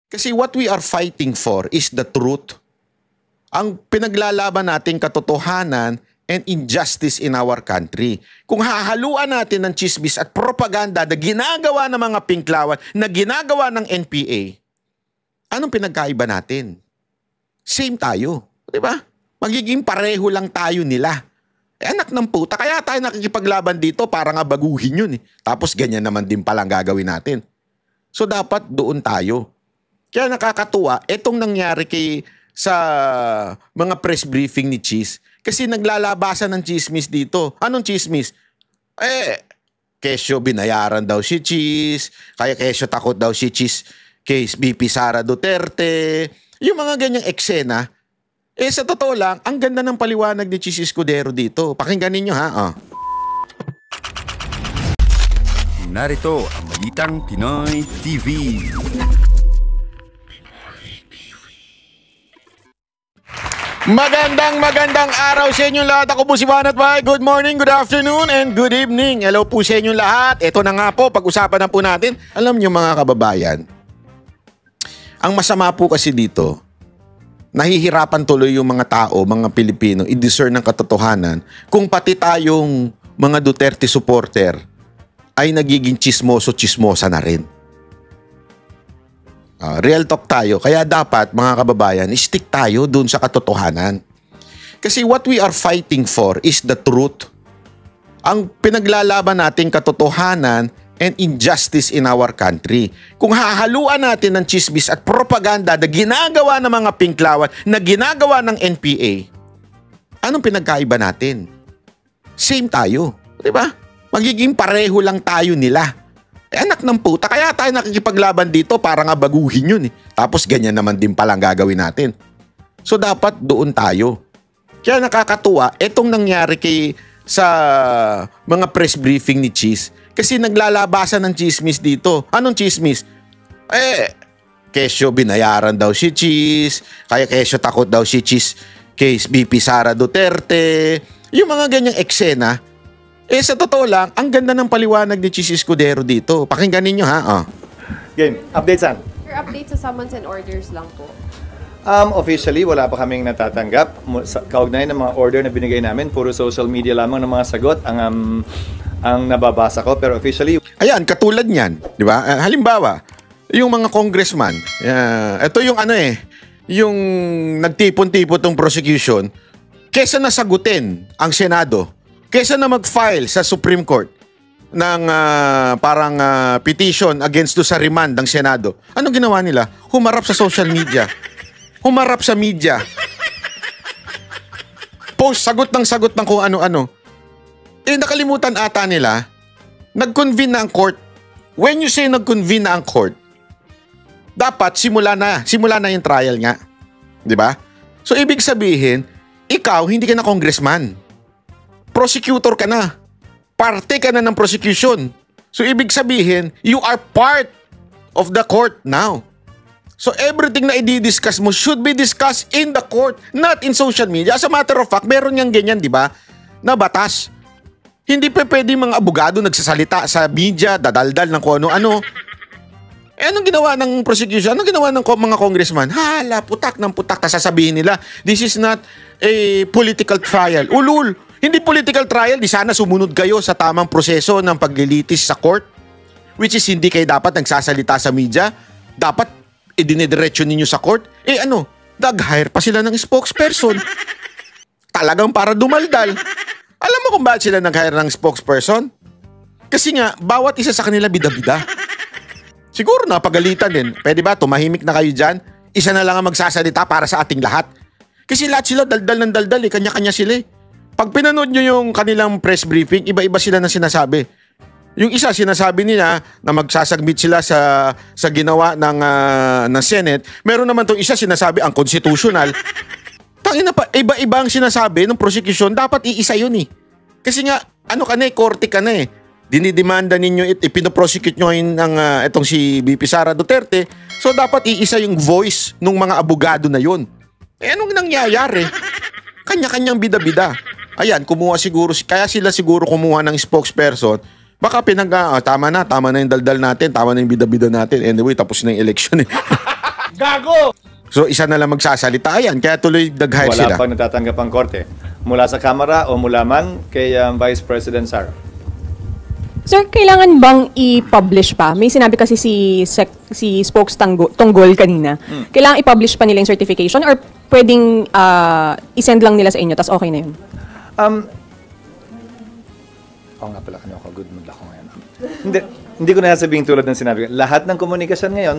Kasi what we are fighting for is the truth. Ang pinaglalaban nating katotohanan and injustice in our country. Kung hahaluan natin ng chismis at propaganda na ginagawa ng mga pinklawan, na ginagawa ng NPA, anong pinagkaiba natin? Same tayo. Diba? Magiging pareho lang tayo nila. Anak ng puta, kaya tayo nakikipaglaban dito para nga baguhin yun. Tapos ganyan naman din palang gagawin natin. So dapat doon tayo. Kaya nakakatuwa, etong nangyari sa mga press briefing ni Cheese, kasi naglalabasan ng chismis dito. Anong chismis? Kesyo binayaran daw si Cheese, kaya kesyo takot daw si Cheese kay VP Sara Duterte. Yung mga ganyang eksena, sa totoo lang, ang ganda ng paliwanag ni Cheese Escudero dito. Pakinggan ninyo ha. Narito ang Balitang Pinoy TV. Magandang araw sa inyong lahat. Ako po si Banat Bay. Good morning, good afternoon, and good evening. Hello po sa inyong lahat. Ito na nga po, pag-usapan na po natin. Alam nyo mga kababayan, ang masama po kasi dito, nahihirapan tuloy yung mga tao, mga Pilipino, i-discern ng katotohanan kung pati tayong mga Duterte supporter ay nagiging chismoso-chismosa na rin. Real talk tayo. Kaya dapat, mga kababayan, stick tayo dun sa katotohanan. Kasi what we are fighting for is the truth. Ang pinaglalaban nating katotohanan and injustice in our country. Kung hahaluan natin ng chismis at propaganda na ginagawa ng mga pinklawan, na ginagawa ng NPA, anong pinagkaiba natin? Same tayo. Diba? Magiging pareho lang tayo nila. Anak ng puta, kaya tayo nakikipaglaban dito para nga baguhin yun. Tapos ganyan naman din palang gagawin natin. So dapat doon tayo. Kaya nakakatuwa, etong nangyari sa mga press briefing ni Cheese, kasi naglalabasan ng chismis dito. Anong chismis? Kesyo binayaran daw si Cheese, kaya kesyo takot daw si Cheese kay VP Sara Duterte. Yung mga ganyang eksena, sa totoo lang, ang ganda ng paliwanag ni Cheese Escudero dito. Pakinggan ninyo ha. Game. Update saan? Your update sa summons and orders lang po. Officially, wala pa kaming natatanggap. Kaugnay ng mga order na binigay namin, puro social media lamang ng mga sagot ang nababasa ko. Pero officially... Ayan, katulad niyan. Di ba? Halimbawa, yung mga congressman, ito yung yung nagtipon-tipon tong prosecution, kesa nasagutin ang Senado, kesa na mag-file sa Supreme Court ng petition against do sa remand ng Senado, anong ginawa nila? Humarap sa social media. Humarap sa media. Post, sagot ng kung ano-ano. Nakalimutan ata nila, nag-convene na ang court. When you say nag-convene na ang court, dapat simula na yung trial nga. Di ba? So, ibig sabihin, ikaw, hindi ka na congressman. Prosecutor ka na. Parte ka na ng prosecution. So, ibig sabihin, you are part of the court now. So, everything na i-discuss mo should be discussed in the court, not in social media. As a matter of fact, meron niyang ganyan, di ba? Na batas. Hindi pa pwede mga abogado nagsasalita sa media, dadaldal ng kung ano-ano. Anong ginawa ng prosecution? Anong ginawa ng mga congressman? Hala, putak ng putak. Sasabihin nila, this is not a political trial. Ulul! Hindi political trial, di sana sumunod kayo sa tamang proseso ng paglilitis sa court, which is hindi kayo dapat nagsasalita sa media. Dapat idinidiretso ninyo sa court. Nag-hire pa sila ng spokesperson. Talagang para dumaldal. Alam mo kung bakit sila nag-hire ng spokesperson? Kasi nga, bawat isa sa kanila bida-bida. Siguro napagalitan din. Pwede ba, tumahimik na kayo dyan? Isa na lang ang magsasalita para sa ating lahat. Kasi lahat sila daldal ng daldal, kanya-kanya sila. Pag pinanood nyo yung kanilang press briefing, iba-iba sila na sinasabi. Yung isa, sinasabi nila na magsasubmit sila sa ginawa ng Senate. Meron naman itong isa, sinasabi ang constitutional. Tangina pa, iba-iba ang sinasabi ng prosecution. Dapat iisa yun eh. Kasi nga, korte ka na eh. Dinidemanda ninyo, ipinoprosecute nyo itong si VP Sara Duterte. So dapat iisa yung voice ng mga abogado na yun. Anong nangyayari? Kanya-kanyang bida-bida. Ayan, kaya sila siguro kumuha ng spokesperson. Baka tama na yung daldal natin, tama na yung bida-bida natin. Anyway, tapos na yung election eh. So isa na lang magsasalita yan, kaya tuloy nag-hire Wala sila. pang natatanggap ang korte. Mula sa Kamara o mula man kay Vice President Sara. Sir, kailangan bang i-publish pa? May sinabi kasi si Spokes Tonggol kanina. Kailangan i-publish pa nila yung certification or pwedeng i-send lang nila sa inyo tas okay na yun? Oo nga pala, ako good mood ako ngayon. Hindi ko na sabihin tulad ng sinabi ko. Lahat ng komunikasyon ngayon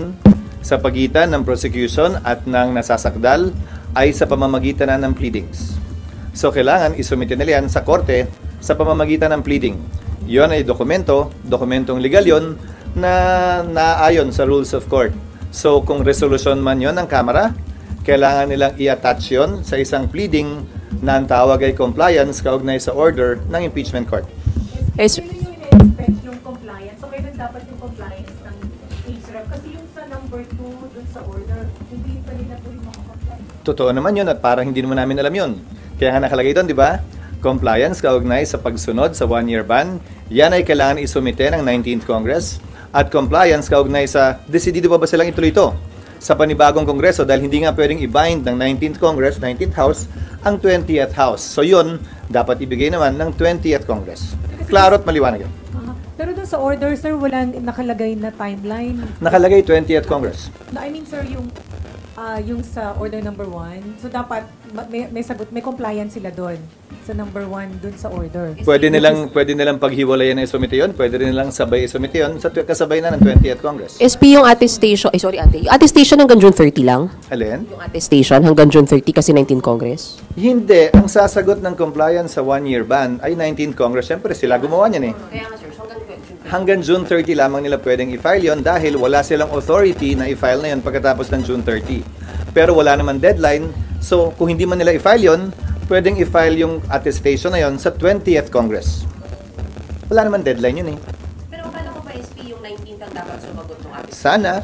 sa pagitan ng prosecution at ng nasasakdal ay sa pamamagitan na ng pleadings. So kailangan isumite nila yan sa korte sa pamamagitan ng pleading. Yon ay dokumentong legal yon na naayon sa rules of court. So kung resolution man yon ng Kamara, kailangan nilang i-attach yon sa isang pleading na ang tawag ay compliance kaugnay sa order ng impeachment court. Yes. Expect yung compliance. So, kailan dapat yung compliance ng HREF? Kasi yung sa number 2 dun sa order, hindi pa nila po yung makakomply. Totoo naman yun at parang hindi naman namin alam yun. Kaya nga nakalagay doon, di ba? Compliance kaugnay sa pagsunod sa 1-year ban, yan ay kailangan isumite ng 19th Congress. At compliance kaugnay sa desidido pa ba silang ituloy ito sa panibagong Kongreso dahil hindi nga pwedeng i-bind ng 19th Congress, 19th House, ang 20th House. So yun, dapat ibigay naman ng 20th Congress. Klaro at maliwanag yun. Pero dun sa order, sir, walang nakalagay na timeline. Nakalagay 20th Congress. I mean, sir, yung sa order number 1, so dapat may sagot, may compliance sila doon sa number 1 doon sa order. Pwede nilang paghiwalayan na isumite yun, pwede rin nilang sabay isumite yun sa kasabay na ng 20th Congress. SP yung attestation, yung attestation hanggang June 30 lang? Alin? Yung attestation hanggang June 30 kasi 19 Congress? Hindi. Ang sasagot ng compliance sa 1-year ban ay 19th Congress. Siyempre, sila gumawa niyan eh. Kaya nga sir, Hanggang June 30 lamang nila pwedeng i-file yon dahil wala silang authority na i-file na yon pagkatapos ng June 30. Pero wala naman deadline, so kung hindi man nila i-file yon, pwedeng i-file yung attestation na yon sa 20th Congress. Wala naman deadline yun eh. Pero paano ko pa SP yung 19th ang dapat sumagot ng atin?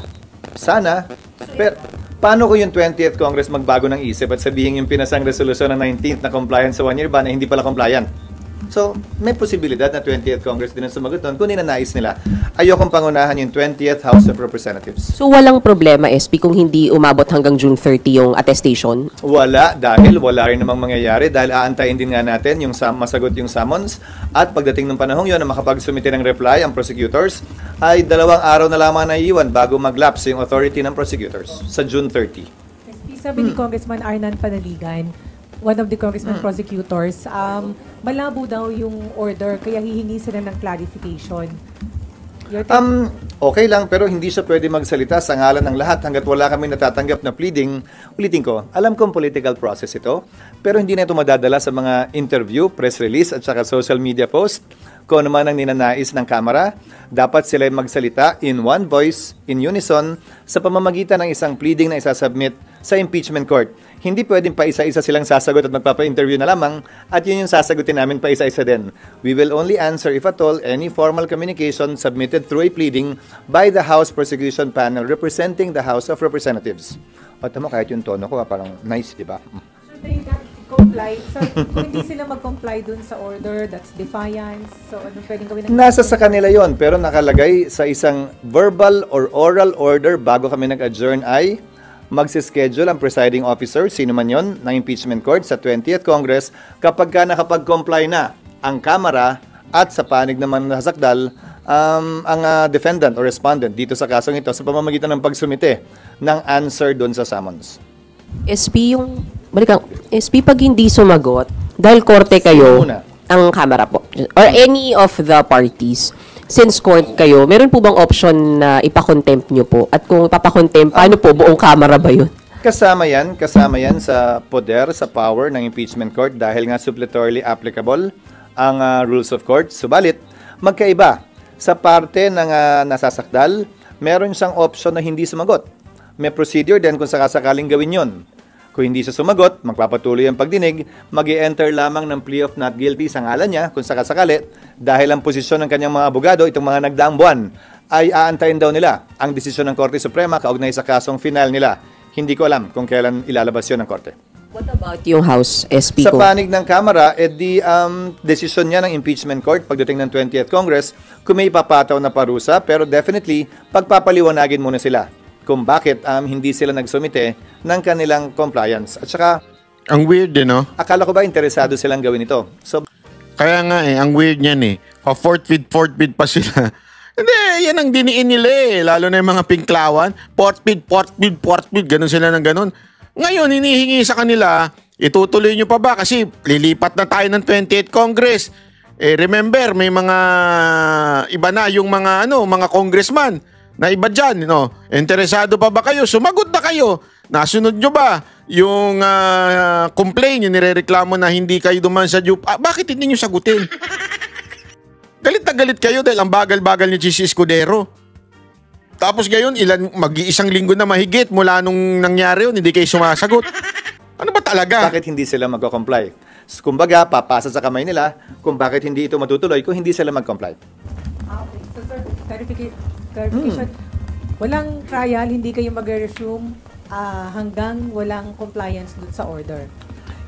Sana. Pero paano ko yung 20th Congress magbago ng isip at sabihin yung pinasang resolusyon ng 19th na compliance sa 1-year ban ay hindi pala compliant? So, may posibilidad na 20th Congress din ang sumagot doon kung ninanais nila. Ayokong pangunahan yung 20th House of Representatives. So walang problema SP kung hindi umabot hanggang June 30 yung attestation? Wala, dahil wala rin namang mangyayari dahil aantayin din nga natin yung masagot yung summons at pagdating ng panahong yun na makapagsumite ng reply ang prosecutors ay 2 araw na lamang naiiwan bago mag-lapse yung authority ng prosecutors sa June 30. Sabi ni Congressman Arnan Panaligan, one of the congressman prosecutors, malabo daw yung order kaya hihingi sila ng clarification. Okay lang pero hindi siya pwede magsalita sa ngalan ng lahat hanggat wala kami natatanggap na pleading. Ulitin ko, alam kong political process ito pero hindi na ito madadala sa mga interview, press release at saka social media post. Kung ano man ang ninanais ng Kamara, dapat sila magsalita in one voice, in unison, sa pamamagitan ng isang pleading na isasubmit sa impeachment court. Hindi pwedeng pa isa-isa silang sasagot at magpapa-interview na lamang at yun yung sasagutin namin pa isa-isa din. We will only answer, if at all, any formal communication submitted through a pleading by the House Prosecution Panel representing the House of Representatives. O tama, kahit yung tono ko, parang nice, di ba? So they comply. So kung hindi sila mag-comply dun sa order, that's defiance. So ano pwedeng gawin? Nasa sa kanila yon pero nakalagay sa isang verbal or oral order bago kami nag-adjourn ay magsischedule ang presiding officer, sino man yon, ng impeachment court sa 20th Congress kapag ka nakapag-comply na ang Kamara at sa panig naman nasakdal ang defendant or respondent dito sa kasong ito sa pamamagitan ng pagsumite ng answer doon sa summons. SP SP pag hindi sumagot, dahil korte kayo, ang Kamara po, or any of the parties, since court kayo, meron po bang option na ipakontempt nyo po? At kung ipapakontempt, paano po? Buong Kamara ba yun? Kasama yan sa poder, sa power ng impeachment court dahil nga suppletorily applicable ang rules of court. Subalit, magkaiba. Sa parte ng nasasakdal, meron siyang option na hindi sumagot. May procedure din kung sakasakaling gawin yon. Kung hindi siya sumagot, magpapatuloy ang pagdinig, mag-i-enter lamang ng plea of not guilty sa ngalan niya kung sakasakali dahil ang posisyon ng kanyang mga abogado, itong mga nagdaang buwan, ay aantayin daw nila ang desisyon ng Korte Suprema kaugnay sa kasong final nila. Hindi ko alam kung kailan ilalabas yun ng Korte. What about yung House SP Sa ko? panig ng Kamara, desisyon niya ng impeachment court pagdating ng 20th Congress, kung may ipapataw na parusa, pero definitely, pagpapaliwanagin muna sila kung bakit hindi sila nagsumite ng kanilang compliance. At saka, Ang weird no? akala ko ba interesado silang gawin ito? So, Kaya nga ang weird niyan fourth bid pa sila. Hindi, yan ang diniin nila lalo na yung mga pinklawan. Fourth bid, ganun sila ng ganun. Ngayon, hinihingi sa kanila, itutuloy nyo pa ba? Kasi lilipat na tayo ng 28th Congress. Remember, may mga iba na yung mga congressman na iba dyan. Interesado pa ba kayo? Sumagot na kayo. Nasunod nyo ba yung complaint, yung nirereklamo na hindi kayo duman sa DUP? Bakit hindi nyo sagutin? Galit na galit kayo dahil ang bagal-bagal ni Chis Escudero. Tapos ngayon, mag-iisang linggo na mahigit mula nung nangyari yun, hindi kayo sumasagot. Ano ba talaga? bakit hindi sila magko-comply? Kumbaga, papasa sa kamay nila kung bakit hindi ito matutuloy kung hindi sila mag-comply. Okay. So, sir, clarification. Walang trial, hindi kayo mag-resume hanggang walang compliance dun sa order.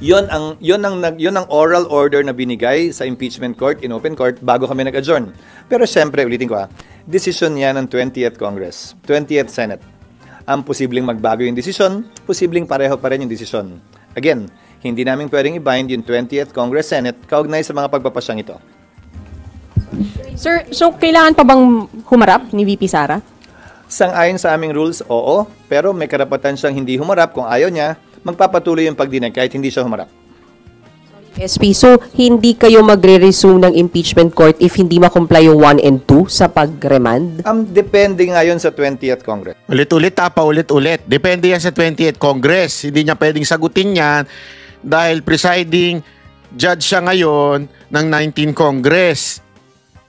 Yon ang oral order na binigay sa impeachment court, in open court, bago kami nag-adjourn. Pero syempre, ulitin ko decision yan ng 20th Congress, 20th Senate. Ang posibleng magbago yung decision, posibleng pareho pa rin yung decision. Again, hindi namin pwedeng i-bind yung 20th Congress Senate kaugnay sa mga pagpapasyang ito. Sir, so kailangan pa bang humarap ni VP Sara? Sang-ayon sa aming rules, oo, pero may karapatan siyang hindi humarap. Kung ayaw niya, magpapatuloy yung pagdinig kahit hindi siya humarap. SP, so hindi kayo magre-resume ng impeachment court if hindi ma-comply yung 1 and 2 sa pag-remand? Depende ngayon sa 20th Congress. Ulit-ulit paulit-ulit. Depende yan sa 20th Congress. Hindi niya pwedeng sagutin yan dahil presiding judge siya ngayon ng 19th Congress.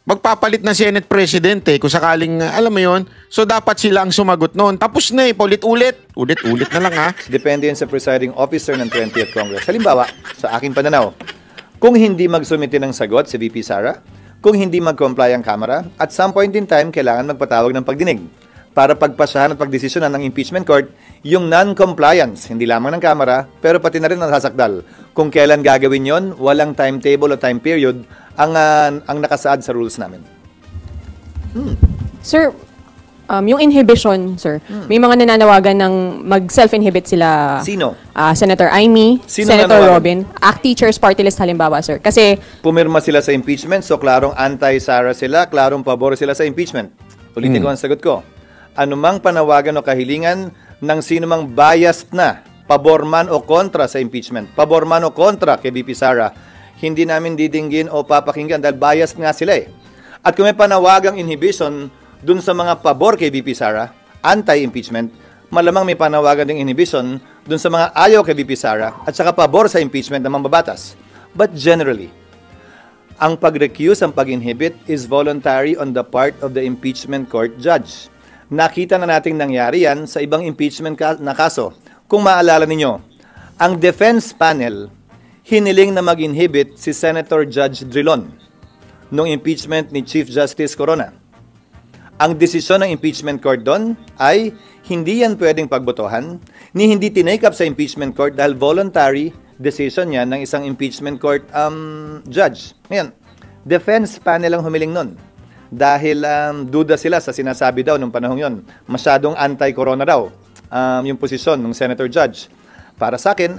Magpapalit na Senate President kung sakaling, alam mo yon. So dapat sila ang sumagot noon. Tapos na paulit-ulit. Ulit-ulit na lang Depende yan sa presiding officer ng 20th Congress. Halimbawa, sa aking pananaw, kung hindi magsumite ng sagot si VP Sara, kung hindi mag-comply ang Kamara, at some point in time, kailangan magpatawag ng pagdinig para pagpasyahan at pagdesisyonan ng impeachment court yung non-compliance, hindi lamang ng Kamara, pero pati na rin ng sasakdal. Kung kailan gagawin yon, walang timetable o time period ang nakasaad sa rules namin. Sir, yung inhibition, sir, may mga nananawagan ng mag-self-inhibit sila. Sino? Senator Amy, Sino Senator nanawagan? Robin, ACT Teachers Party List halimbawa, sir. Kasi, Pumirma sila sa impeachment, so klarong anti-Sara sila, klarong pabor sila sa impeachment. Ulitin ko ang sagot ko. Anumang panawagan o kahilingan ng sinumang biased na, pabor man o kontra sa impeachment, pabor man o kontra kay VP Sara, hindi namin didinggin o papakinggan dahil biased nga sila At kung may panawagang inhibition dun sa mga pabor kay VP Sara, anti-impeachment, malamang may panawagan ding inhibition dun sa mga ayaw kay VP Sara at saka pabor sa impeachment ng mambabatas. But generally, ang pag-recuse, ang pag-inhibit is voluntary on the part of the impeachment court judge. Nakita na nating nangyari yan sa ibang impeachment na kaso. Kung maalala ninyo, ang defense panel hiniling na mag-inhibit si Senator Judge Drilon nung impeachment ni Chief Justice Corona. Ang desisyon ng impeachment court doon ay hindi yan pwedeng pagbotohan, ni hindi tinake up sa impeachment court dahil voluntary decision yan ng isang impeachment court judge. Ngayon, defense panel ang humiling nun dahil duda sila sa sinasabi daw nung panahon yon. Masyadong anti-corona daw yung posisyon ng Senator Judge. Para sa akin,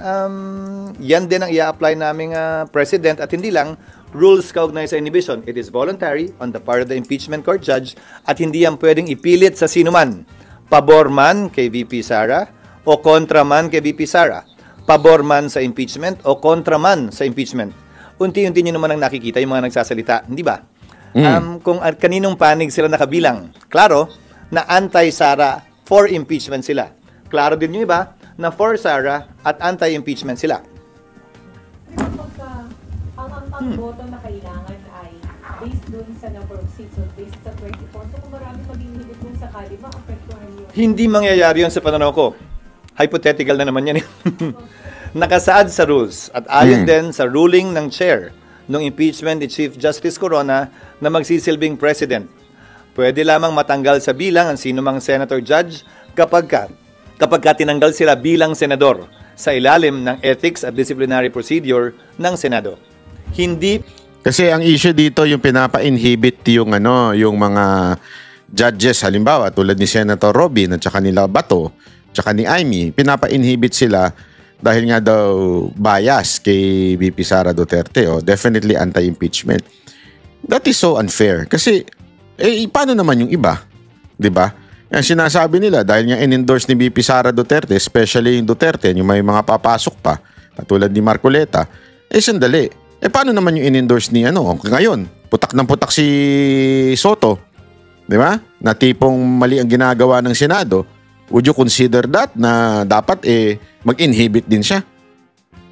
yan din ang i-apply naming president at hindi lang rules kaugnay sa inhibition. It is voluntary on the part of the impeachment court judge at hindi yan pwedeng ipilit sa sino man. Pabor man kay VP Sara o kontra man kay VP Sara. Pabor man sa impeachment o kontra man sa impeachment. Unti-unti nyo naman ang nakikita yung mga nagsasalita, hindi ba? Kung kaninong panig sila nakabilang, klaro na anti-Sara, for impeachment sila. Klaro din yung iba na for Sara at anti-impeachment sila. Ang boto na kailangan ay based dun sa number of seats or based sa 24. So kung marami mag-inhibit kung sakali, ma-apektuhan yung... Hindi mangyayari yun sa pananaw ko. Hypothetical na naman yan. Nakasaad sa rules at ayon din sa ruling ng chair ng impeachment ni Chief Justice Corona na magsisilbing president. Pwede lamang matanggal sa bilang ang sinumang senator judge kapag tinanggal sila bilang senador sa ilalim ng ethics at disciplinary procedure ng Senado. Hindi Kasi ang issue dito yung pinapa-inhibit yung mga judges, halimbawa, tulad ni Senator Robin at saka nila Bato, tsaka ni Amy, pinapa-inhibit sila dahil nga daw bias kay VP Sara Duterte, definitely anti-impeachment. That is so unfair. Kasi, paano naman yung iba? Diba? Yan sinasabi nila, dahil nga in-endorse ni VP Sara Duterte, especially yung Duterte, yung may mga papasok pa, katulad ni Marcoleta, sandali. Paano naman yung in-endorse ni ngayon? Putak ng putak si Soto. Diba? Na tipong mali ang ginagawa ng Senado. Would you consider that na dapat mag-inhibit din siya?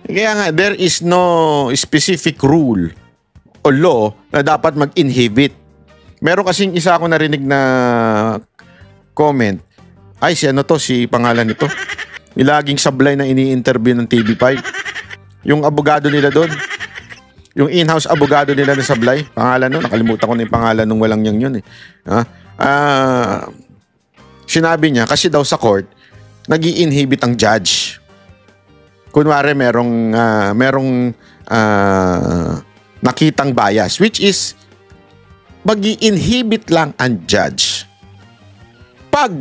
Kaya nga, there is no specific rule o law na dapat mag-inhibit. Meron kasing isa ako narinig na comment. Ay, si pangalan nito. Laging sablay na ini-interview ng TV5. Yung abogado nila doon. Yung in-house abogado nila na sablay. Pangalan nun, nakalimutan ko na yung pangalan nung walang yun. Sinabi niya, kasi daw sa court, nag-i-inhibit ang judge. Kunwari, merong nakitang bias, which is, mag-i-inhibit lang ang judge pag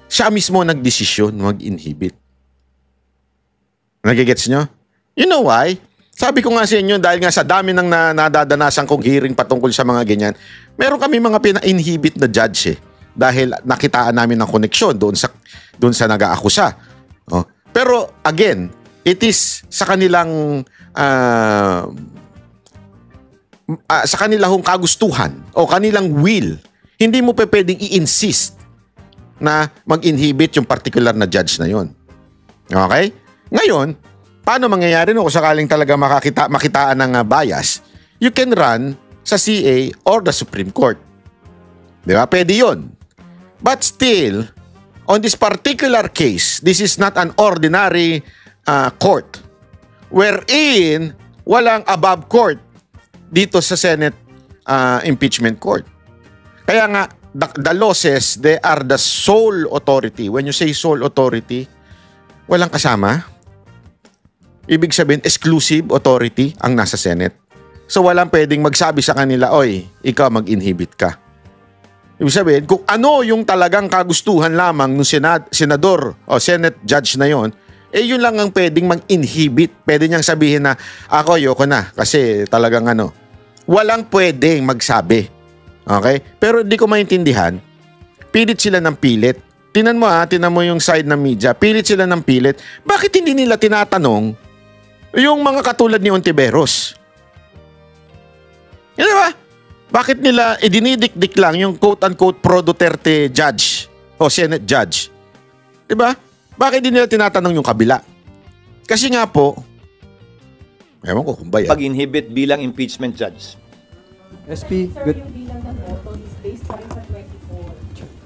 siya mismo nagdesisyon mag-inhibit. Nagigets nyo? You know why? Sabi ko nga sa inyo, dahil nga sa dami ng nadadanasan kong hearing patungkol sa mga ganyan, meron kami mga pina-inhibit na judge dahil nakitaan namin ng koneksyon doon sa nag-aakusa. Pero again, it is sa kanilang sa kanilang kagustuhan o kanilang will. Hindi mo pwedeng i-insist na mag-inhibit yung particular na judge na yon. Okay? Ngayon, paano mangyayari kung sakaling talaga makitaan ng bias? You can run sa CA or the Supreme Court. Di ba? Pwede yun. But still, on this particular case, this is not an ordinary court wherein walang above court dito sa Senate impeachment court. Kaya nga, the law says they are the sole authority. When you say sole authority, walang kasama. Ibig sabihin, exclusive authority ang nasa Senate. So walang pwedeng magsabi sa kanila, oy, ikaw mag-inhibit ka. Ibig sabihin, kung ano yung talagang kagustuhan lamang ng senador o Senate judge na yon, yun lang ang pwedeng mag-inhibit. Pwede niyang sabihin na, ako, ayoko na. Kasi talagang walang pwedeng magsabi. Okay? Pero hindi ko maintindihan. Pilit sila ng pilit. Tinan mo yung side ng media. Pilit sila ng pilit. Bakit hindi nila tinatanong yung mga katulad ni Ontiveros? Yan ba? Bakit nila idinidikdik lang yung quote-unquote pro-Duterte judge o Senate judge? Diba? Bakit hindi nila tinatanong yung kabila? Kasi nga po, ewan ko kung ba yan. Pag-inhibit bilang impeachment judge. SP, good.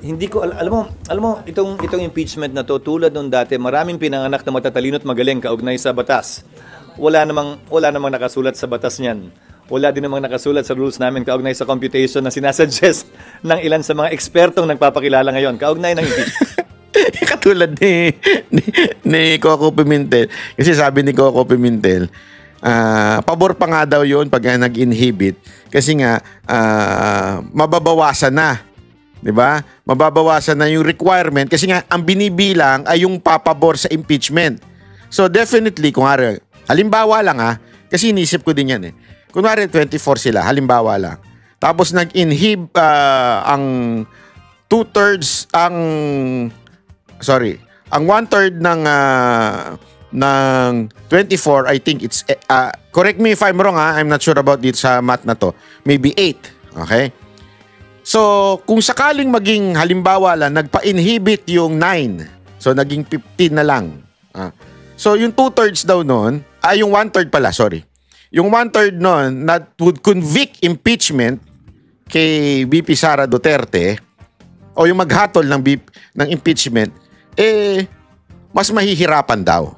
Hindi ko alam mo itong impeachment na to, tulad nung dati, maraming pinanganak na matatalino at magaling kaugnay sa batas. Wala namang nakasulat sa batas niyan. Wala din namang nakasulat sa rules namin kaugnay sa computation na sinasuggest ng ilan sa mga ekspertong nagpapakilala ngayon kaugnay ng impeachment. Katulad ni Coco Pimentel. Kasi sabi ni Coco Pimentel, pabor pa nga daw yun pag nag-inhibit kasi nga mababawasan na. 'Di ba? Mababawasan na yung requirement kasi nga ang binibilang ay yung papabor sa impeachment. So definitely, kung halimbawa lang kasi inisip ko din yan Kunwari 24 sila, halimbawa lang. Tapos nag-inhib ang 2/3 ang 1/3 ng 24, I think it's correct me if I'm wrong I'm not sure about it sa math na to. Maybe 8. Okay? So, kung sakaling maging halimbawa lang, nagpa-inhibit yung 9. So, naging 15 na lang. So, yung 2/3 daw nun, yung 1/3 pala, sorry. Yung 1/3 nun, that would convict impeachment kay VP Sara Duterte, o yung maghatol ng impeachment, mas mahihirapan daw.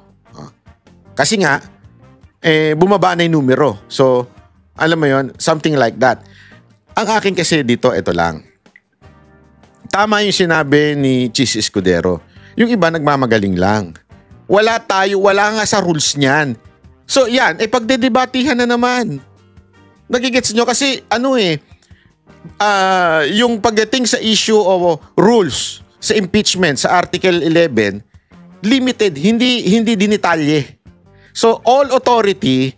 Kasi nga, bumaba na yung numero. So, alam mo yon, something like that. Ang akin kasi dito, ito lang. Tama yung sinabi ni Chis Escudero. Yung iba nagmamagaling lang. Wala nga sa rules niyan. So yan, pagdedebatihan na naman. Nagigets nyo kasi yung pagdating sa issue of rules sa impeachment sa Article 11, limited, hindi dinitalye. So all authority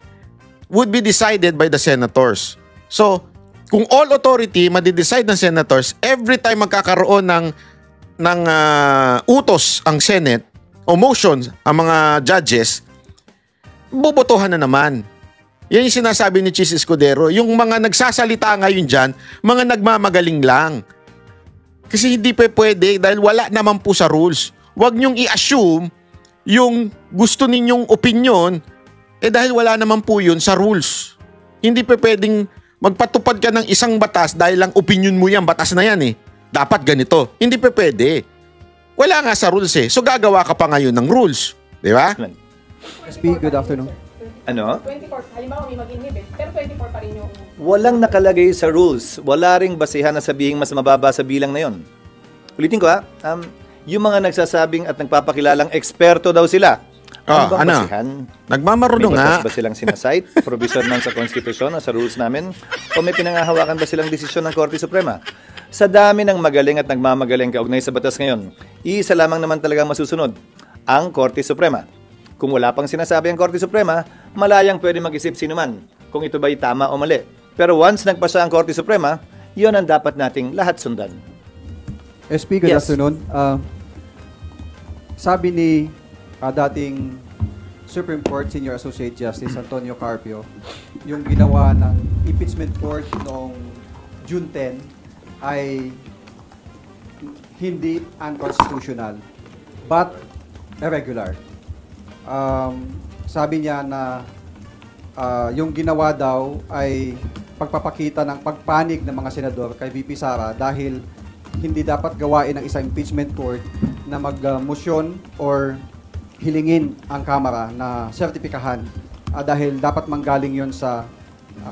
would be decided by the senators. So kung all authority madi-decide ng senators, every time magkakaroon ng utos ang Senate o motions ang mga judges, bobotohan na naman. Yan yung sinasabi ni Chis Escudero. Yung mga nagsasalita ngayon dyan, mga nagmamagaling lang. Kasi hindi pa pwede dahil wala naman po sa rules. Huwag niyong i-assume yung gusto ninyong opinion dahil wala naman po yun sa rules. Hindi pa pwedeng magpatupad ka ng isang batas dahil lang opinion mo yan, batas na yan Dapat ganito. Hindi pa pwede. Wala nga sa rules So gagawa ka pa ngayon ng rules. Di ba? SP, good afternoon. Ano? 24, halimbawa may mag-inhibit, pero 24 pa rin yung... Walang nakalagay sa rules. Wala ring basihan na sabihing mas mababa sa bilang na yon. Ulitin ko yung mga nagsasabing at nagpapakilalang eksperto daw sila. Ano bang basihan? Nagmamarunong May nga. batas ba silang sinasite? Provision man sa konstitusyon o sa rules namin? O may pinangahawakan ba silang desisyon ng Korte Suprema? Sa dami ng magaling at nagmamagaling kaugnay sa batas ngayon, isa lamang naman talagang masusunod, ang Korte Suprema. Kung wala pang sinasabi ang Korte Suprema, malayang pwede mag-isip sino man kung ito ba'y tama o mali. Pero once nagpasa ang Korte Suprema, yon ang dapat nating lahat sundan. SP, good Yes. afternoon. Sabi ni dating Supreme Court Senior Associate Justice Antonio Carpio, yung ginawa ng impeachment court noong June 10 ay hindi unconstitutional but irregular. Sabi niya na yung ginawa daw ay pagpapakita ng pagpanig ng mga senador kay VP Sara dahil hindi dapat gawain ng isang impeachment court na mag-motion or hilingin ang Kamara na sertipikahan dahil dapat manggaling yon sa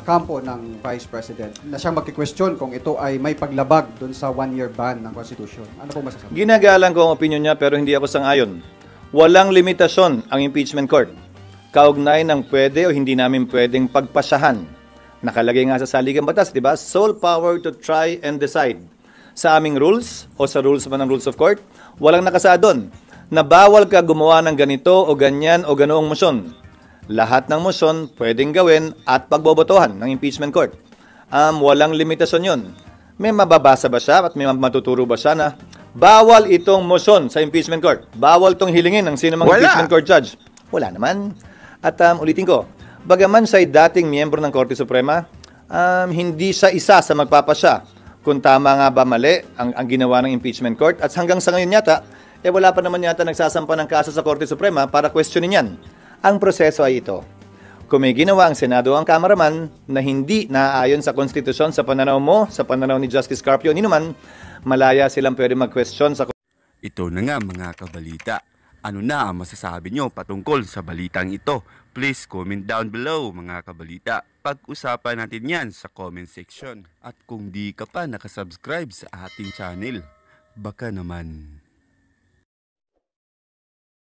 kampo ng Vice President na siyang magki-question kung ito ay may paglabag doon sa 1-year ban ng Constitution. Ano po masasabi? Ginagalang ko ang opinion niya pero hindi ako sang-ayon. Walang limitasyon ang impeachment court. Kaugnay ng pwede o hindi namin pwedeng pagpasyahan. Nakalagay nga sa saligang batas, di ba? Sole power to try and decide. Sa aming rules o sa rules man ng rules of court, walang nakasaad doon na bawal ka gumawa ng ganito o ganyan o ganoong motion. Lahat ng motion pwedeng gawin at pagbobotohan ng impeachment court. Walang limitasyon yon. May mababasa ba siya at may matuturo ba siya na bawal itong motion sa impeachment court? Bawal itong hilingin ng sino mang impeachment court judge? Wala naman. At ulitin ko, bagaman siya'y dating miyembro ng Korte Suprema, hindi siya isa sa magpapasya kung tama nga ba mali ang ginawa ng impeachment court. At hanggang sa ngayon yata, wala pa naman yata nagsasampa ng kaso sa Korte Suprema para questionin yan. Ang proseso ay ito. Kung may ginawa ang Senado o ang Kamaraman na hindi naaayon sa konstitusyon sa pananaw mo, sa pananaw ni Justice Carpio, ni naman, malaya silang pwede mag-question sa... Ito na nga mga kabalita. Ano na ang masasabi nyo patungkol sa balitang ito? Please comment down below mga kabalita. Pag-usapan natin yan sa comment section. At kung di ka pa nakasubscribe sa ating channel, baka naman